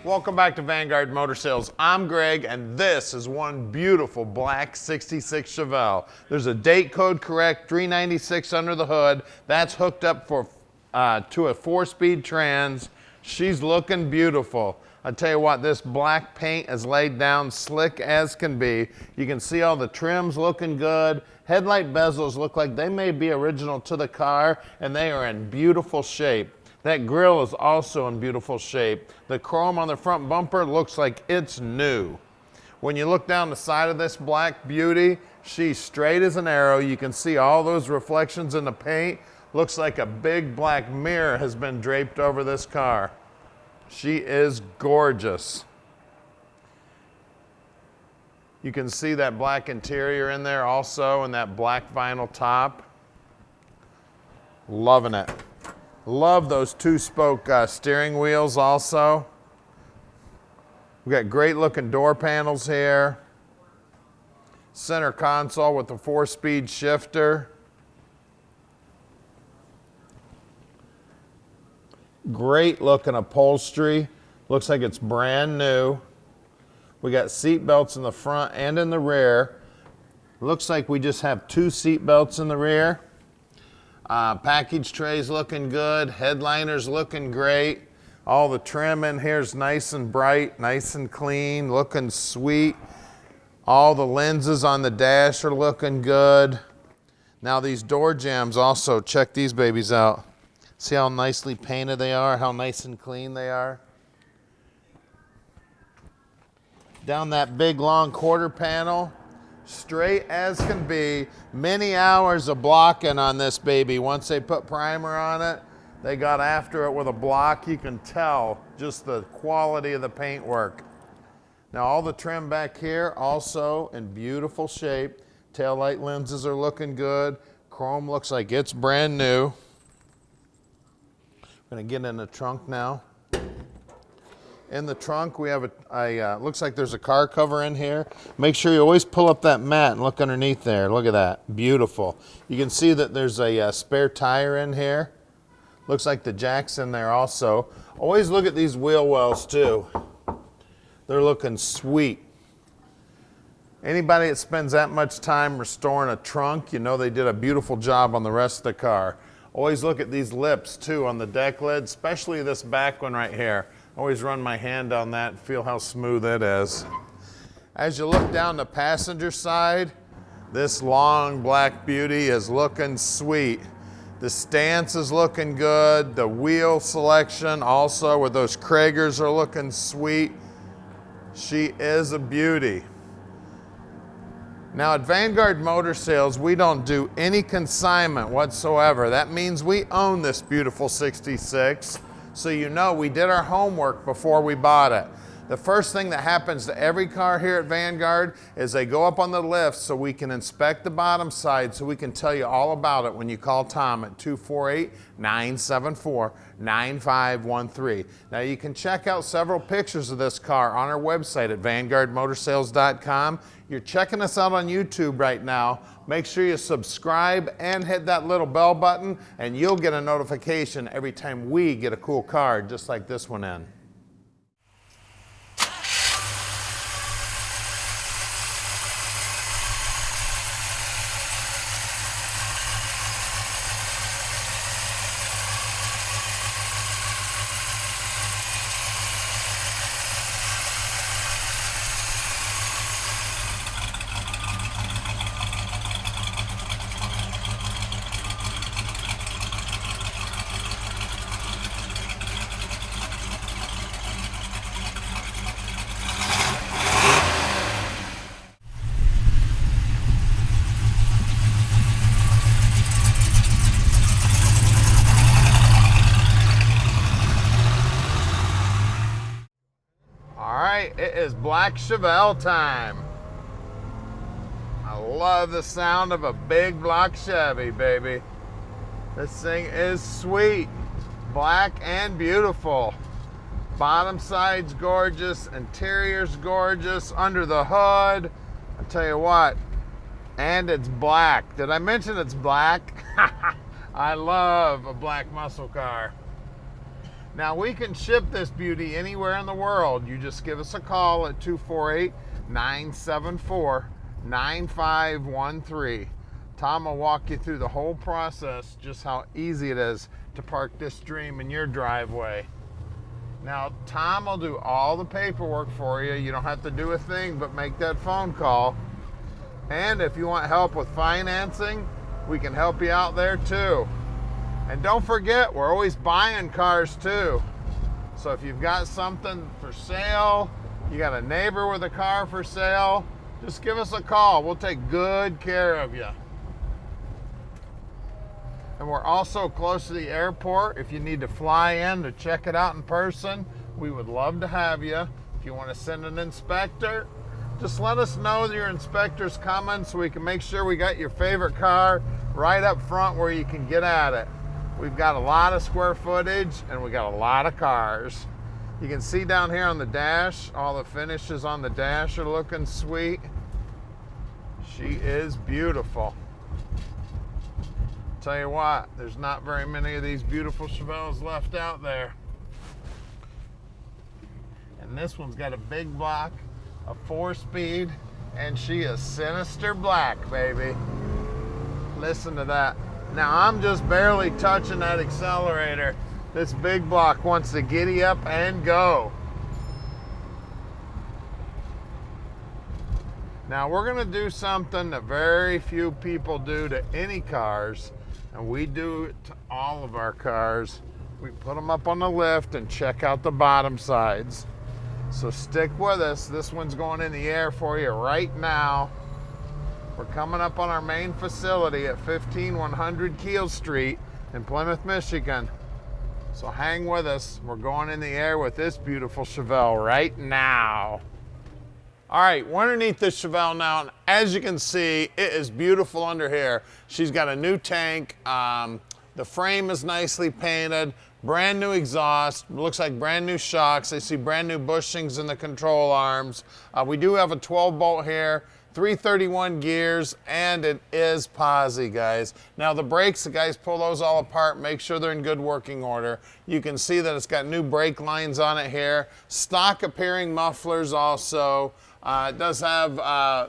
Welcome back to Vanguard Motor Sales. I'm Greg, and this is one beautiful black 66 Chevelle. There's a date code correct 396 under the hood. That's hooked up to a 4-speed trans. She's looking beautiful. I tell you what, this black paint is laid down slick as can be. You can see all the trims looking good. Headlight bezels look like they may be original to the car, and they are in beautiful shape. That grille is also in beautiful shape. The chrome on the front bumper looks like it's new. When you look down the side of this black beauty, she's straight as an arrow. You can see all those reflections in the paint. Looks like a big black mirror has been draped over this car. She is gorgeous. You can see that black interior in there also, and that black vinyl top. Loving it. Love those 2-spoke steering wheels also. We've got great looking door panels here. Center console with the 4-speed shifter. Great looking upholstery. Looks like it's brand new. We got seat belts in the front and in the rear. Looks like we just have 2 seat belts in the rear. Package trays looking good, headliners looking great. All the trim in here is nice and bright, nice and clean, looking sweet. All the lenses on the dash are looking good. Now these door jambs also, check these babies out. See how nicely painted they are, how nice and clean they are. Down that big long quarter panel, straight as can be. Many hours of blocking on this baby. Once they put primer on it, they got after it with a block. You can tell just the quality of the paintwork. Now all the trim back here also in beautiful shape. Taillight lenses are looking good. Chrome looks like it's brand new. I'm gonna get in the trunk now. In the trunk, we have looks like there's a car cover in here. Make sure you always pull up that mat and look underneath there. Look at that, beautiful. You can see that there's a spare tire in here. Looks like the jack's in there also. Always look at these wheel wells too. They're looking sweet. Anybody that spends that much time restoring a trunk, you know they did a beautiful job on the rest of the car. Always look at these lips too on the deck lid, especially this back one right here. Always run my hand on that and feel how smooth it is. As you look down the passenger side, this long black beauty is looking sweet. The stance is looking good. The wheel selection also with those Cragars are looking sweet. She is a beauty. Now at Vanguard Motor Sales, we don't do any consignment whatsoever. That means we own this beautiful 66. So you know we did our homework before we bought it. The first thing that happens to every car here at Vanguard is they go up on the lift so we can inspect the bottom side so we can tell you all about it when you call Tom at 248-974-9513. Now you can check out several pictures of this car on our website at vanguardmotorsales.com. You're checking us out on YouTube right now. Make sure you subscribe and hit that little bell button and you'll get a notification every time we get a cool car just like this one in. It is black Chevelle time. I love the sound of a big block Chevy, baby. This thing is sweet, black and beautiful. Bottom side's gorgeous, interior's gorgeous, under the hood, I tell you what, and it's black. Did I mention it's black? I love a black muscle car. Now we can ship this beauty anywhere in the world. You just give us a call at 248-974-9513. Tom will walk you through the whole process, just how easy it is to park this dream in your driveway. Now, Tom will do all the paperwork for you. You don't have to do a thing but make that phone call. And if you want help with financing, we can help you out there too. And don't forget, we're always buying cars too. So if you've got something for sale, you got a neighbor with a car for sale, just give us a call. We'll take good care of you. And we're also close to the airport. If you need to fly in to check it out in person, we would love to have you. If you want to send an inspector, just let us know that your inspector's coming so we can make sure we got your favorite car right up front where you can get at it. We've got a lot of square footage and we got a lot of cars. You can see down here on the dash, all the finishes on the dash are looking sweet. She is beautiful. Tell you what, there's not very many of these beautiful Chevelles left out there. And this one's got a big block, a 4-speed, and she is sinister black, baby. Listen to that. Now I'm just barely touching that accelerator. This big block wants to giddy up and go. Now we're gonna do something that very few people do to any cars, and we do it to all of our cars. We put them up on the lift and check out the bottom sides. So stick with us. This one's going in the air for you right now. We're coming up on our main facility at 15100 Keel Street in Plymouth, Michigan. So hang with us. We're going in the air with this beautiful Chevelle right now. All right, we're underneath this Chevelle now, and as you can see, it is beautiful under here. She's got a new tank. The frame is nicely painted, brand new exhaust, looks like brand new shocks. I see brand new bushings in the control arms. We do have a 12-bolt here, 331 gears, and it is Posi, guys. Now the brakes, the guys pull those all apart, make sure they're in good working order. You can see that it's got new brake lines on it here. Stock appearing mufflers also. It does have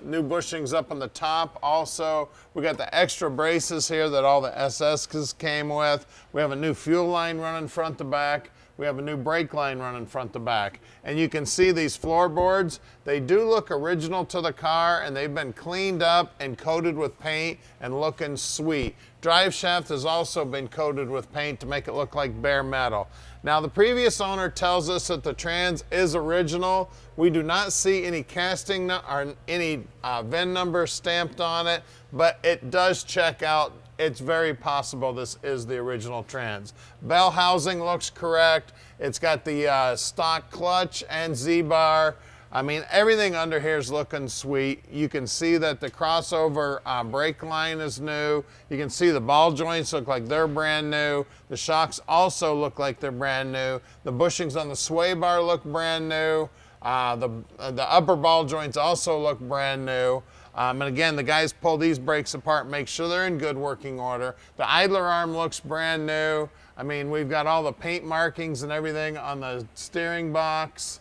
new bushings up on the top also. We got the extra braces here that all the SS's came with. We have a new fuel line running front to back. We have a new brake line running front to back. And you can see these floorboards, they do look original to the car, and they've been cleaned up and coated with paint and looking sweet. Drive shaft has also been coated with paint to make it look like bare metal. Now the previous owner tells us that the trans is original. We do not see any casting or any VIN number stamped on it, but it does check out. It's very possible this is the original trans. Bell housing looks correct. It's got the stock clutch and Z-bar. I mean, everything under here is looking sweet. You can see that the crossover brake line is new. You can see the ball joints look like they're brand new. The shocks also look like they're brand new. The bushings on the sway bar look brand new. The upper ball joints also look brand new. And again, the guys pull these brakes apart, make sure they're in good working order. The idler arm looks brand new. I mean, we've got all the paint markings and everything on the steering box.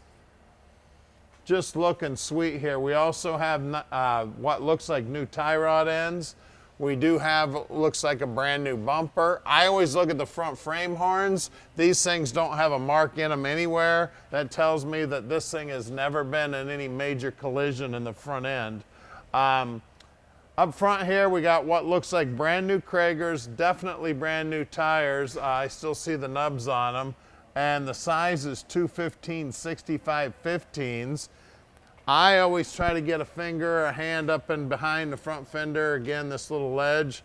Just looking sweet here. We also have what looks like new tie rod ends. We do have, looks like a brand new bumper. I always look at the front frame horns. These things don't have a mark in them anywhere. That tells me that this thing has never been in any major collision in the front end. Up front here, we got what looks like brand new Cragars, definitely brand new tires. I still see the nubs on them. And the size is 215/65 15s. I always try to get a finger, a hand up and behind the front fender. Again, this little ledge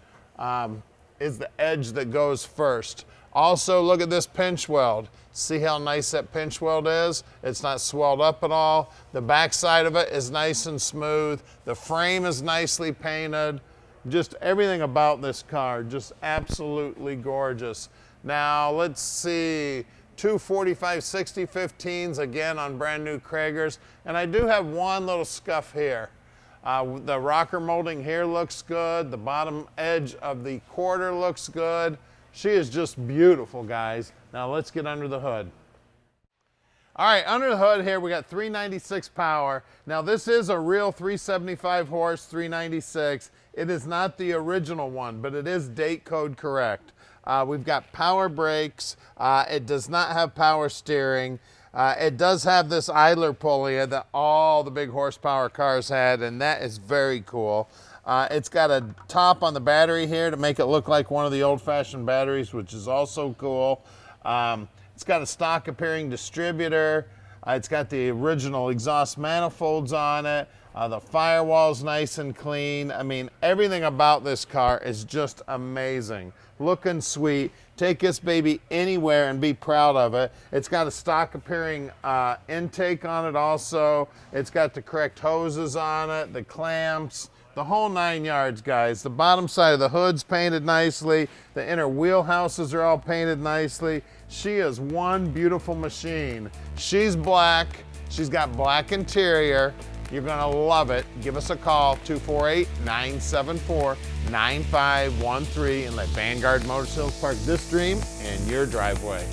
is the edge that goes first. Also, look at this pinch weld. See how nice that pinch weld is? It's not swelled up at all. The back side of it is nice and smooth. The frame is nicely painted. Just everything about this car, just absolutely gorgeous. Now, let's see. 245/60 15s, again on brand new Cragars. And I do have one little scuff here. The rocker molding here looks good. The bottom edge of the quarter looks good. She is just beautiful, guys. Now let's get under the hood. All right, under the hood here, we got 396 power. Now this is a real 375 horse, 396. It is not the original one, but it is date code correct. We've got power brakes. It does not have power steering. It does have this idler pulley that all the big horsepower cars had, and that is very cool. It's got a top on the battery here to make it look like one of the old-fashioned batteries, which is also cool. It's got a stock appearing distributor. It's got the original exhaust manifolds on it. The firewall's nice and clean. I mean, everything about this car is just amazing. Looking sweet. Take this baby anywhere and be proud of it. It's got a stock appearing intake on it also. It's got the correct hoses on it, the clamps, the whole 9 yards, guys. The bottom side of the hood's painted nicely. The inner wheelhouses are all painted nicely. She is one beautiful machine. She's black. She's got black interior. You're gonna love it. Give us a call, 248-974-9513, and let Vanguard Motor Sales park this dream in your driveway.